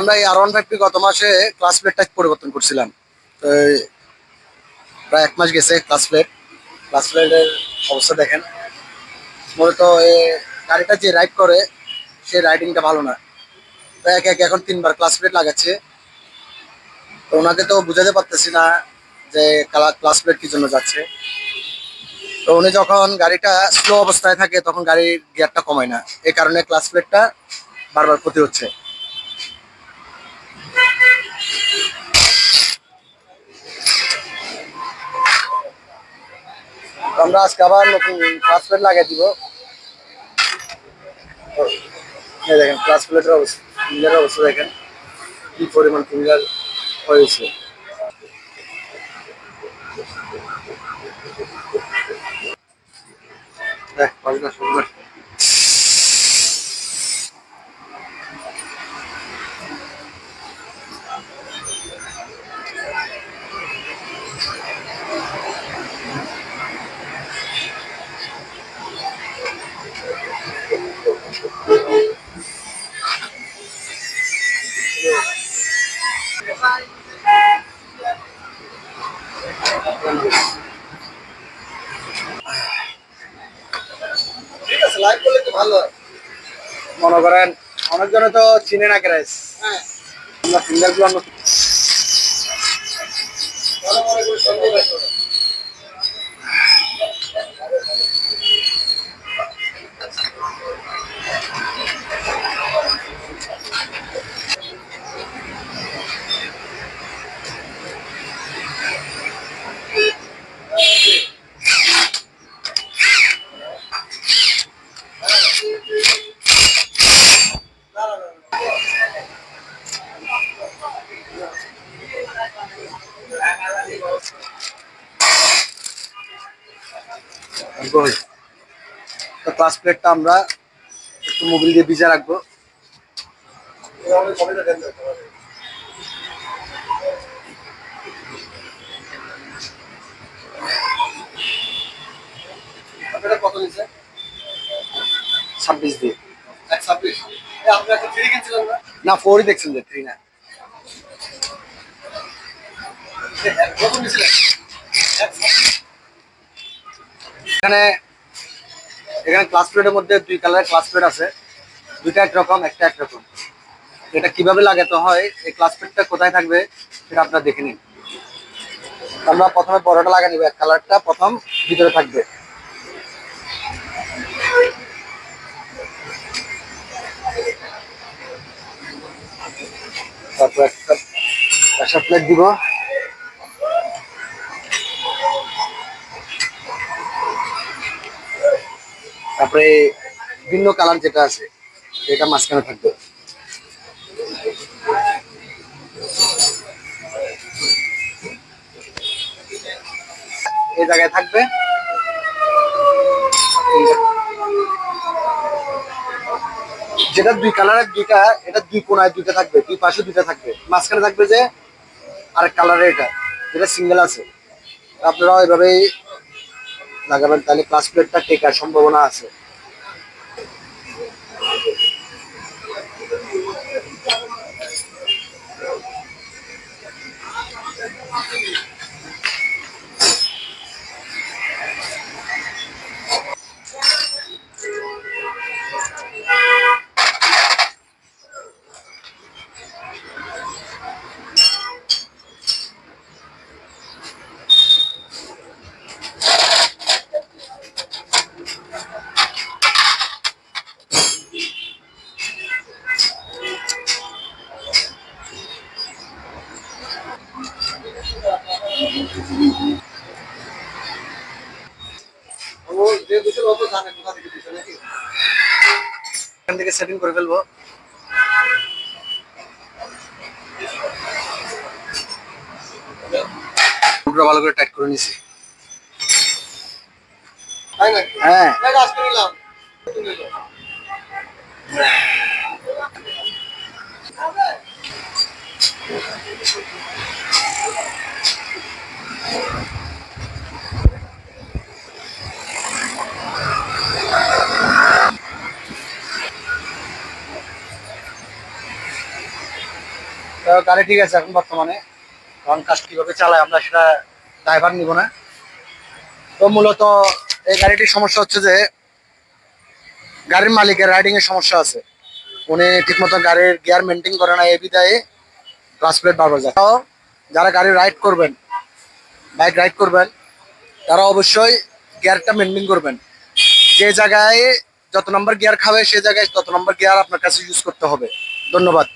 আমরা এই R15 গত মাসে ক্লাস প্লেটটা পরিবর্তন করছিলাম। তো প্রায় 1 মাস গেছে ক্লাস প্লেটের অবস্থা দেখেন। মূলত এই গাড়িটা যে রাইড করে সেই রাইডিংটা ভালো না। তো এক এক এখন 3বার ক্লাস প্লেট লাগাচ্ছে। তো ওনাকে তো বুঝাতে পারতেছি না যে ক্লাস প্লেট কি জন্য যাচ্ছে। তো উনি যখন গাড়িটা স্লো অবস্থায় থাকে তখন গাড়ির গিয়ারটা কমায় না, এই কারণে ক্লাস প্লেটটা বারবার ক্ষতি হচ্ছে। তো আমরা আজকে আবার নতুন ক্লাস প্লেট লাগিয়ে দিব। এই দেখেন ক্লাস প্লেটের অবস্থা, ফিঙ্গারের অবস্থা দেখেন কি পরিমাণ ফিঙ্গার হয়েছে। দেখ পাঁচটা সুন্দর। ঠিক আছে, লাইভ করলে তো ভালো হয়। মনে করেন অনেকজনে তো চিনে না গ্যারেজ। হ্যাঁ, আমরা ফিঙ্গার গুলো আমরা তো ক্লাস প্লেটটা আমরা একটু মোবিল দিয়ে ভিজে রাখবো। আপনারা কত নিচ্ছে? 26 দিয়ে। 26। আপনি একটা 3 কিনছিলেন না? না 4ই দেখছেন যে 3 না। কত নিছিলেন? এখানে এখানে ক্লাস প্লেটের মধ্যে 2 কালারের ক্লাস প্লেট আছে। দুইটা একরকম, একটা একরকম। এটা কিভাবে লাগাতে হয়, এই ক্লাস প্লেটটা কোথায় থাকবে সেটা আপনারা দেখে নিন। আমরা প্রথমে বড়টা লাগা নিব, এক কালারটা প্রথম ভিতরে থাকবে। তারপর একটা প্লেট দিব। তারপরে ভিন্ন কালার যেটা আছে এটা মাঝখানে থাকবে। এই জায়গায় থাকবে। যেটা 2 কালারের দুইটা, এটা 2 কোণায় 2টা থাকবে, 2 পাশে 2টা থাকবে, মাঝখানে থাকবে যে আরেক কালারের এটা সিঙ্গেল আছে। আপনারা এভাবেই লাগাবেন, তাহলে ক্লাস প্লেটটা টেকার সম্ভাবনা আছে। এখান থেকে সেটিং করে ফেলবো। ভালো করে টাইট করে নিছি। হ্যাঁ, তো গাড়ি ঠিক আছে এখন বর্তমানে, কারণ কাজ কিভাবে চালায় আমরা সেটা ড্রাইভার নিব না। তো মূলত এই গাড়িটির সমস্যা হচ্ছে যে গাড়ির মালিকের রাইডিং এর সমস্যা আছে, উনি ঠিকমতো গাড়ির গিয়ার মেনটেন করে না, এই বিধায় ক্লাস প্লেট বারবার যায়। তো যারা গাড়ি রাইড করবেন, বাইক রাইড করবেন, তারা অবশ্যই গিয়ারটা মেনটেন করবেন। যে জায়গায় যত নম্বর গিয়ার খাবে সেই জায়গায় তত নম্বর গিয়ার আপনার কাছে ইউজ করতে হবে। ধন্যবাদ।